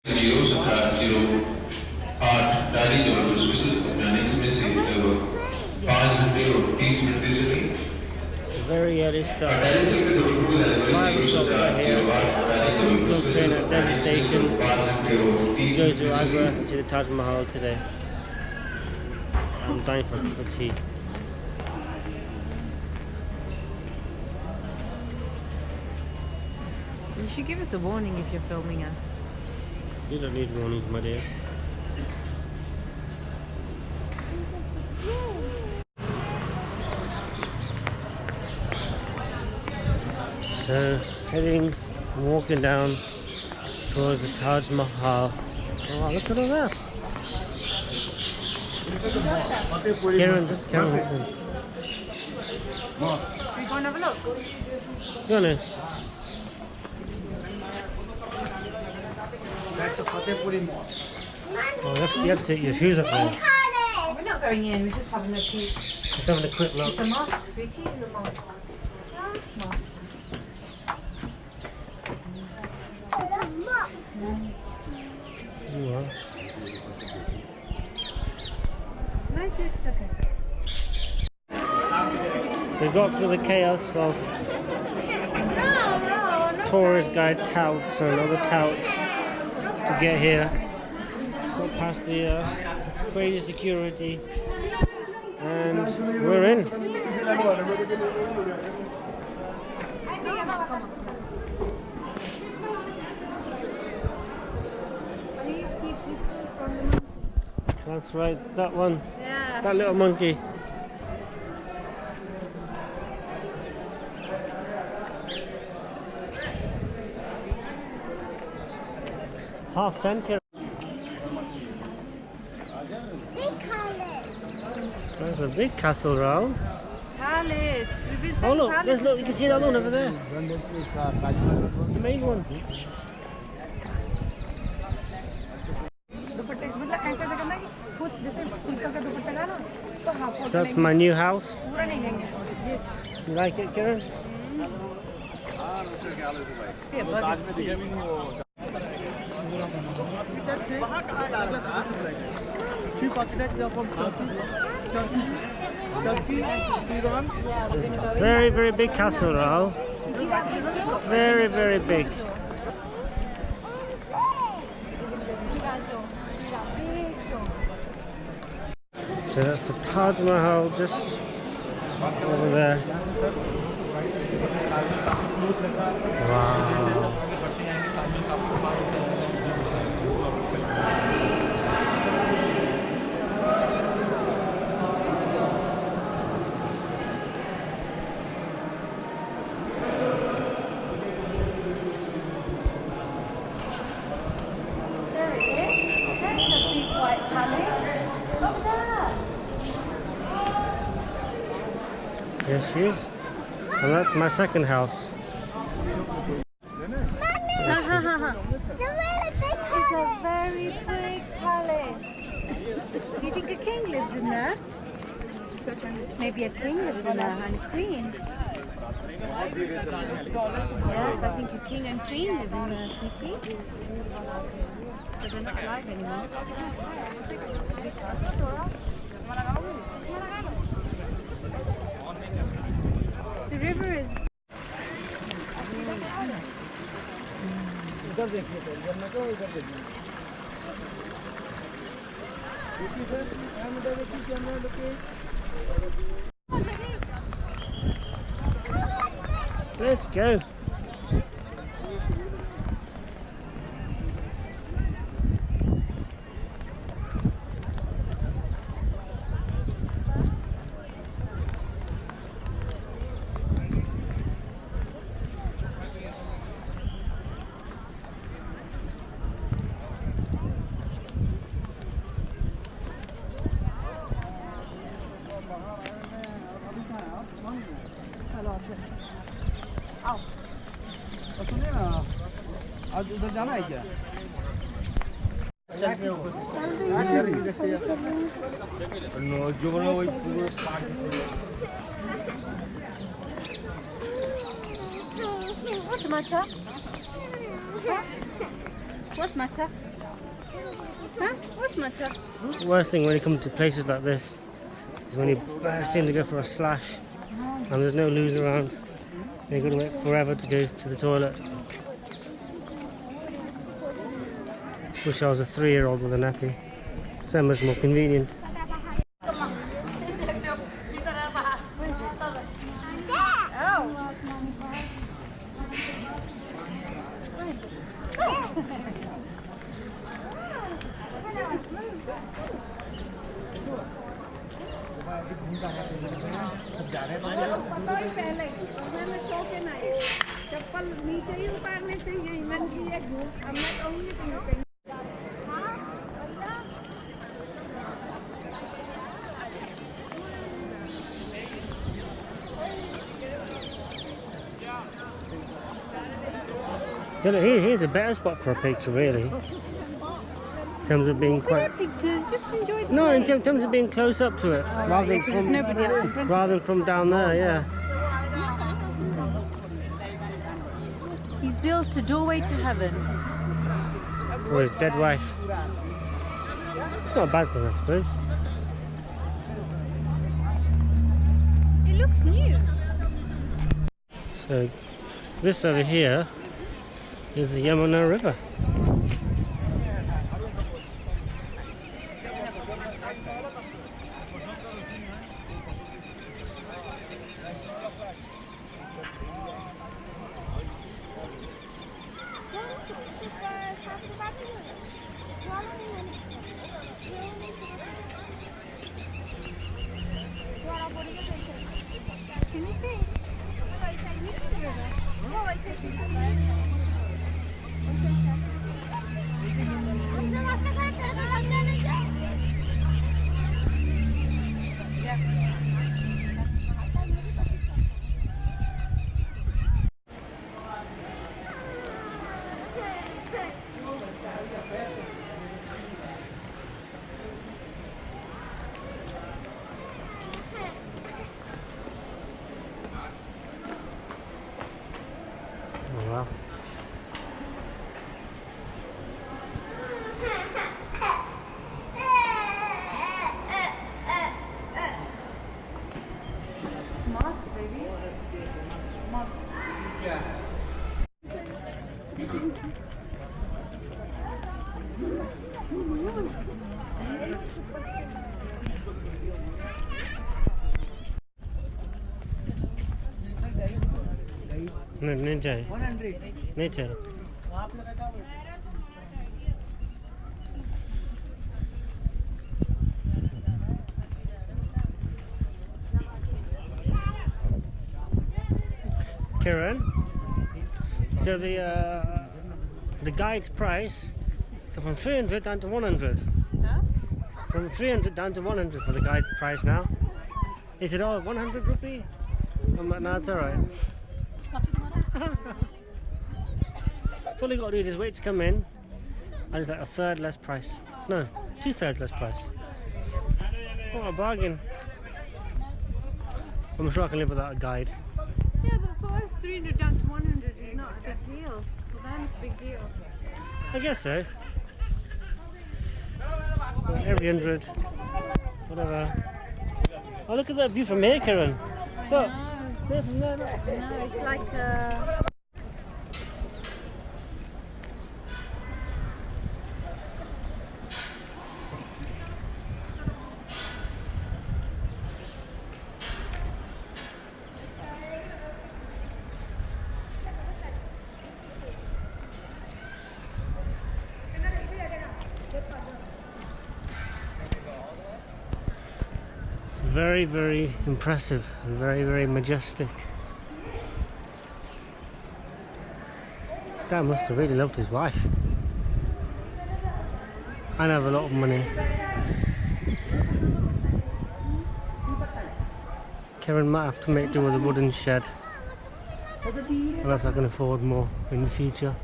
01708 diary जो special बनाने इसमें से 5 घंटे और 30 मिनट दे सके। Very early start. 5 o'clock right here. Local train at Delhi station. We go to Agra to the Taj Mahal today. I'm dying for tea. You should give us a warning if you're filming us. You don't need warnings, my dear. So, walking down towards the Taj Mahal. Oh, look at all that. Karen, just Karen. Should we go and have a look? Go on then. That's a Fatehpuri Mosque. Oh, you have to take your shoes off there. We're not going in, we're just having a peek. Just having a quick look. It's a mosque, sweetie, in the mosque. Mosque. Yeah. No, just okay. So we got through the chaos of tourist guide touts and other touts to get here. Got past the crazy security and we're in. That's right, that one. Yeah. That little monkey. Half 10, Karen. There's a big castle round. Palace. We've been Oh saying look, palace. there's look, you can see that one over there. The main one. दुपट्टे मतलब ऐसे ऐसे करना कि कुछ जैसे उनका का दुपट्टा ना तो हाँ So that's my new house. पूरा नहीं लेंगे ये You like it, Karen? ये बस Very, very big castle, Rahul. Very, very big. So that's the Taj Mahal just over there. Wow. Yes, she is. And that's my second house. It's a very big palace. Do you think a king lives in there? Maybe a king lives in there and a queen. Yes, I think a king and queen live in there, sweetie. But they're not alive anymore. The river is. Let's go. आओ सुनिए ना आज उधर जाना है क्या What's the matter? What's the matter? Huh? What's matter? The worst thing when you come to places like this is when you seem to go for a slash and there's no loos around. And you've got to wait forever to go to the toilet. Wish I was a 3-year-old with a nappy. So much more convenient. चप्पल नीचे ही उतारने चाहिए even की ये घूम अब मैं कहूँगी कि कहीं Here's a better spot for a picture, really. In terms of being quite. Pictures, just enjoy the No, in place. terms of being close up to it, rather than from down there. Yeah. He's built a doorway to heaven. For his dead wife. It's not a bad thing, I suppose. It looks new. So, this over here is the Yamuna River. Can you see? Oh, wow. It's mask, baby. Mask. No, nature. 100 Nature. Karen, so the guide's price so from 300 down to 100. Huh? From 300 down to 100 for the guide price now. Is it all 100 rupee? No, it's alright. So all you got to do is wait to come in, and it's like a third less price. No, 2/3 less price. What a bargain! I'm sure I can live without a guide. Yeah, but for us, 300 down to 100 is not a big deal. For them, it's a big deal. I guess so. Well, every 100, whatever. Oh, look at that view from here, Karen. Look, there from there. Look. No, it's like Very, very impressive and very, very majestic. This guy must have really loved his wife. I have a lot of money. Karen might have to make do with a wooden shed unless I can afford more in the future.